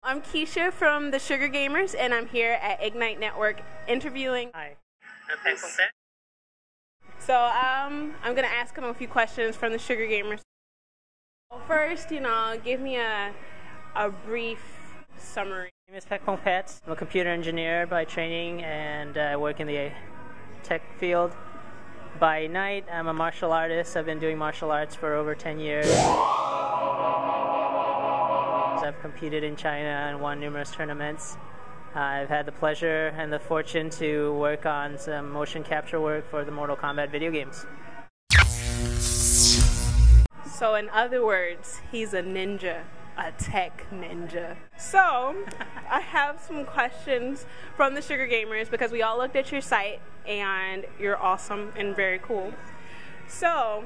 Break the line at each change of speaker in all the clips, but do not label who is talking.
I'm Keisha from the SugarGamers, and I'm here at Ignite Network interviewing.
Hi, I'm PEK PONGPAET.
So I'm going to ask him a few questions from the SugarGamers. First, give me a brief summary.
My name is PEK PONGPAET. I'm a computer engineer by training, and I work in the tech field. By night, I'm a martial artist. I've been doing martial arts for over 10 years. I've competed in China and won numerous tournaments. I've had the pleasure and the fortune to work on some motion capture work for the Mortal Kombat video games.
So in other words, he's a ninja, a tech ninja. So I have some questions from the SugarGamers because we all looked at your site and you're awesome and very cool. So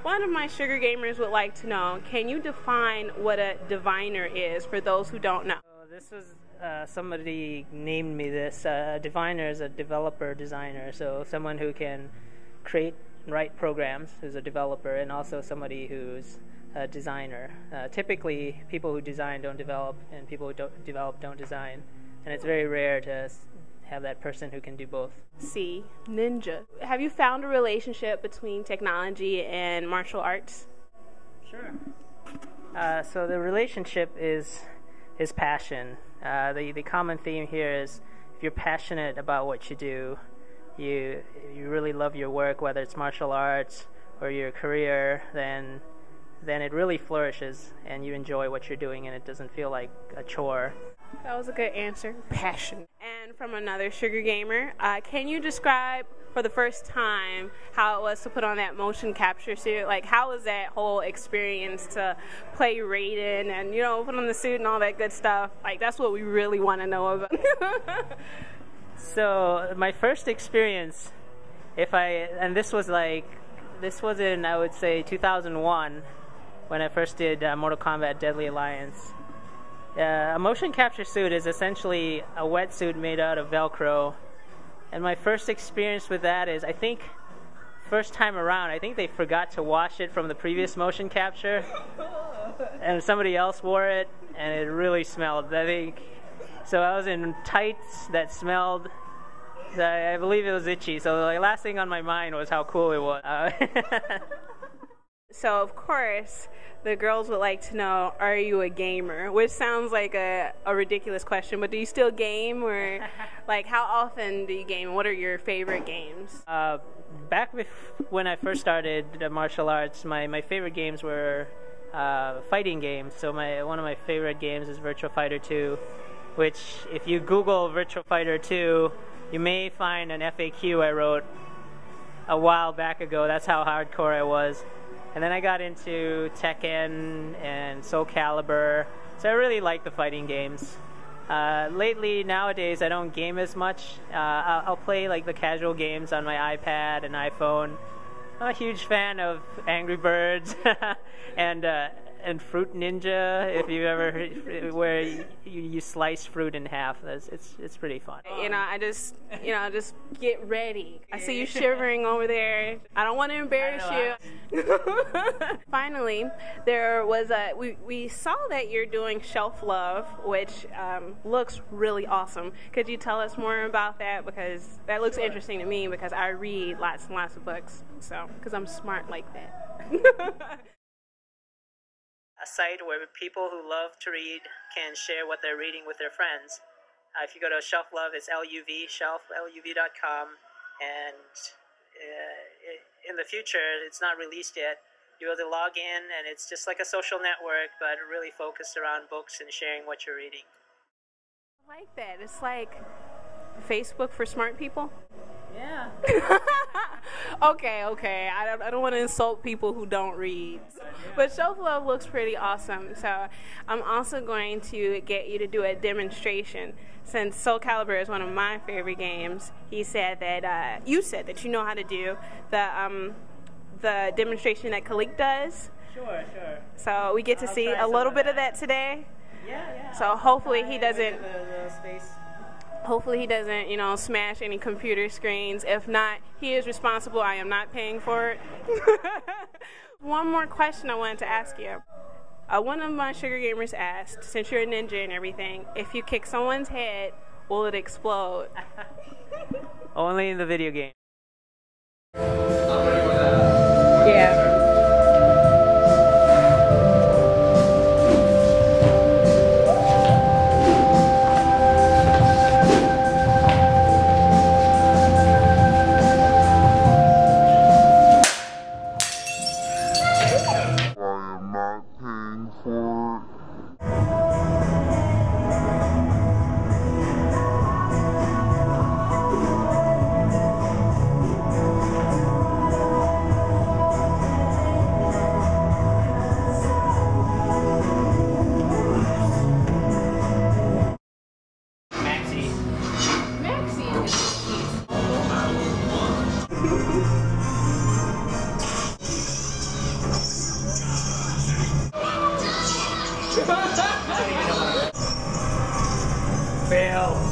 one of my SugarGamers would like to know, can you define what a diviner is for those who don't know?
This was, somebody named me this. A diviner is a developer designer, so someone who can create and write programs, who's a developer, and also somebody who's a designer. Typically, people who design don't develop, and people who don't develop don't design. And it's very rare to have that person who can do both.
See, ninja. Have you found a relationship between technology and martial arts?
Sure. So the relationship is passion. The common theme here is if you're passionate about what you do, you really love your work, whether it's martial arts or your career, then it really flourishes and you enjoy what you're doing and it doesn't feel like a chore.
That was a good answer. Passion. And from another SugarGamer, can you describe for the first time how it was to put on that motion capture suit? Like, how was that whole experience to play Raiden and, put on the suit and all that good stuff? Like, that's what we really want to know about.
So, my first experience, this was in, I would say, 2001, when I first did Mortal Kombat Deadly Alliance. A motion capture suit is essentially a wetsuit made out of Velcro. And my first experience with that is, I think, first time around, I think they forgot to wash it from the previous motion capture. And somebody else wore it, and it really smelled, I think. So I was in tights that smelled, I believe it was itchy. So the last thing on my mind was how cool it was.
So, of course, the girls would like to know, are you a gamer? Which sounds like a ridiculous question, but do you still game? Or, like, how often do you game? What are your favorite games?
Back when I first started martial arts, my favorite games were fighting games. So one of my favorite games is Virtua Fighter 2, which, if you Google Virtua Fighter 2, you may find an FAQ I wrote a while back ago. That's how hardcore I was. And then I got into Tekken and Soul Calibur, so I really like the fighting games. Lately, nowadays, I don't game as much. I'll play like the casual games on my iPad and iPhone. I'm a huge fan of Angry Birds and Fruit Ninja. If you've ever heard, where you slice fruit in half, it's pretty fun.
Just get ready. I see you shivering over there. I don't want to embarrass you. Finally, there was we saw that you're doing Shelf Love, which looks really awesome. Could you tell us more about that? Because that looks interesting to me, because I read lots and lots of books, because I'm smart like that.
A site where people who love to read can share what they're reading with their friends. If you go to Shelf Love, it's LUV, shelf.luv.com, and in the future, it's not released yet. You'll be able to log in, and it's just like a social network, but really focused around books and sharing what you're reading.
I like that. It's like Facebook for smart people.
Yeah.
Okay. I don't want to insult people who don't read. But Shelf Love looks pretty awesome. So I'm also going to get you to do a demonstration. Since Soul Calibur is one of my favorite games, you said that you know how to do the demonstration that Khalik does.
Sure.
So we get to see a little bit of that today.
Yeah.
So hopefully he doesn't.
The space.
Hopefully he doesn't, smash any computer screens. If not, he is responsible. I am not paying for it. One more question I wanted to ask you. One of my Sugar Gamers asked, since you're a ninja and everything, if you kick someone's head, will it explode?
Only in the video game.
Yeah.
Fail.